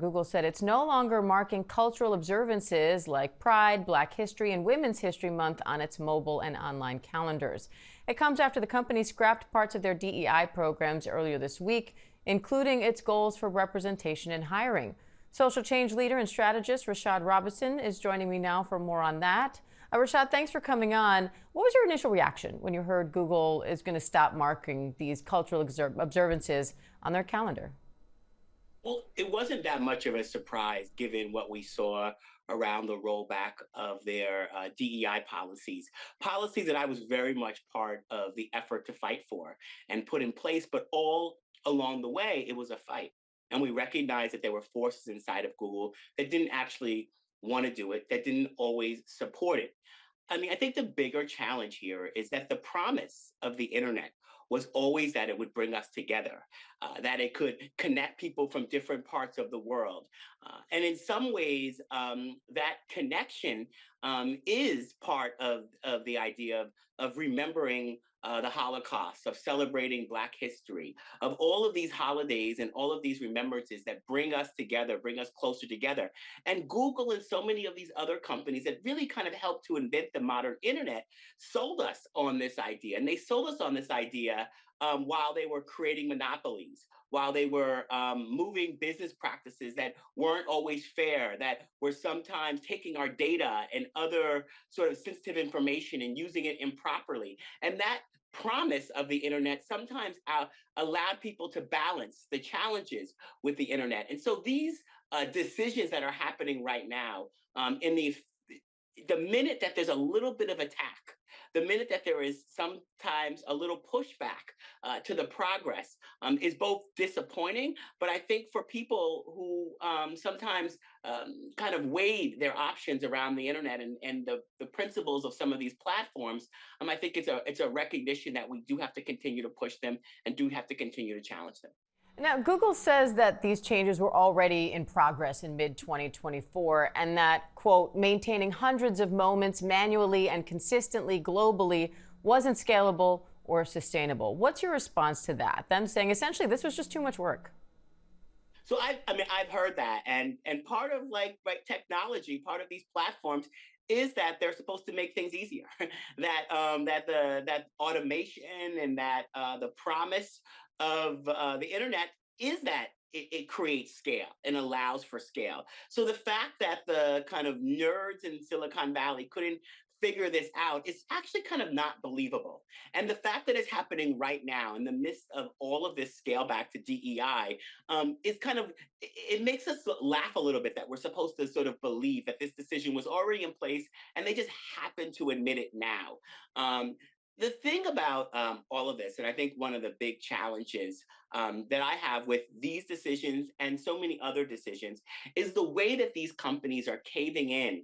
Google said it's no longer marking cultural observances like Pride, Black History, and Women's History Month on its mobile and online calendars. It comes after the company scrapped parts of their DEI programs earlier this week, including its goals for representation in hiring. Social change leader and strategist Rashad Robinson is joining me now for more on that. Rashad, thanks for coming on. What was your initial reaction when you heard Google is going to stop marking these cultural observances on their calendar? Well, it wasn't that much of a surprise given what we saw around the rollback of their DEI policies that I was very much part of the effort to fight for and put in place. But all along the way, it was a fight. And we recognized that there were forces inside of Google that didn't actually want to do it, that didn't always support it. I mean, I think the bigger challenge here is that the promise of the internet was always that it would bring us together, that it could connect people from different parts of the world. And in some ways, that connection is part of the idea of remembering the Holocaust, of celebrating Black history, of all of these holidays and all of these remembrances that bring us together, bring us closer together. And Google and so many of these other companies that really kind of helped to invent the modern internet sold us on this idea. And they sold us on this idea while they were creating monopolies, while they were moving business practices that weren't always fair, that were sometimes taking our data and other sort of sensitive information and using it improperly. And that promise of the internet sometimes allowed people to balance the challenges with the internet. And so these decisions that are happening right now, in the minute that there's a little bit of attack, the minute that there is sometimes a little pushback to the progress, is both disappointing, but I think for people who sometimes kind of weighed their options around the internet and the principles of some of these platforms, I think it's a recognition that we do have to continue to push them and do have to continue to challenge them. Now, Google says that these changes were already in progress in mid-2024 and that, quote, maintaining hundreds of moments manually and consistently globally wasn't scalable or sustainable. What's your response to that? Them saying essentially this was just too much work. So I've heard that, and part of like technology, part of these platforms is that they're supposed to make things easier. that automation and that the promise of the internet is that it creates scale and allows for scale. So the fact that the kind of nerds in Silicon Valley couldn't figure this out is actually kind of not believable. And the fact that it's happening right now in the midst of all of this scale back to DEI is kind of, it makes us laugh a little bit that we're supposed to sort of believe that this decision was already in place and they just happen to admit it now. The thing about all of this, and I think one of the big challenges that I have with these decisions and so many other decisions, is the way that these companies are caving in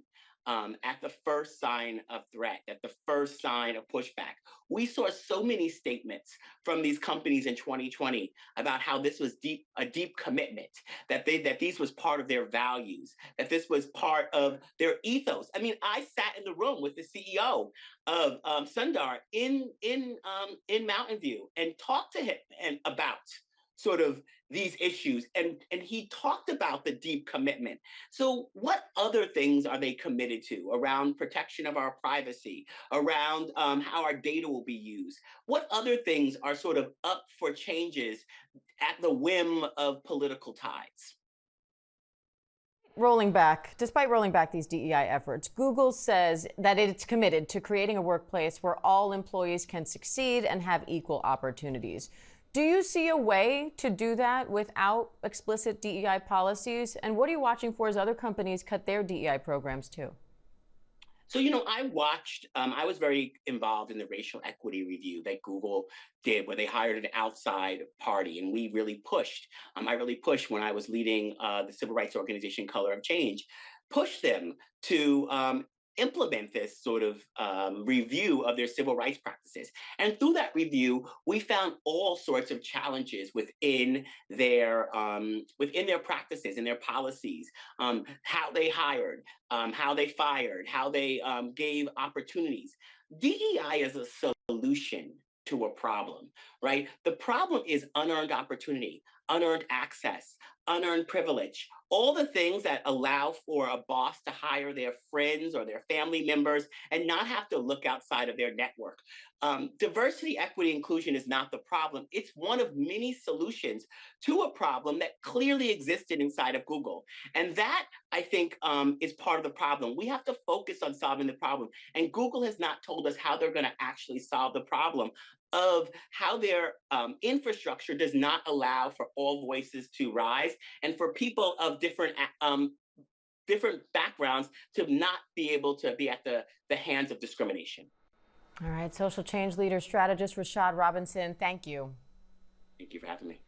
at the first sign of threat, at the first sign of pushback. We saw so many statements from these companies in 2020 about how this was a deep commitment, that these was part of their values, that this was part of their ethos. I mean, I sat in the room with the CEO of Sundar in Mountain View and talked to him about sort of these issues, and he talked about the deep commitment. So what other things are they committed to around protection of our privacy, around how our data will be used? What other things are sort of up for changes at the whim of political tides? Despite rolling back these DEI efforts, Google says that it's committed to creating a workplace where all employees can succeed and have equal opportunities. Do you see a way to do that without explicit DEI policies? And what are you watching for as other companies cut their DEI programs too? So, I was very involved in the racial equity review that Google did, where they hired an outside party. And we really pushed. I really pushed when I was leading the civil rights organization Color of Change, pushed them to implement this sort of review of their civil rights practices. And through that review, we found all sorts of challenges within their practices and their policies, how they hired, how they fired, how they gave opportunities. DEI is a solution to a problem, right? The problem is unearned opportunity. unearned access, unearned privilege, all the things that allow for a boss to hire their friends or their family members and not have to look outside of their network. Diversity, equity, inclusion is not the problem. It's one of many solutions to a problem that clearly existed inside of Google. And that, I think, is part of the problem. We have to focus on solving the problem. And Google has not told us how they're going to actually solve the problem of how their infrastructure does not allow for all voices to rise and for people of different backgrounds to not be able to be at the hands of discrimination. All right, social change leader strategist Rashad Robinson, thank you. Thank you for having me.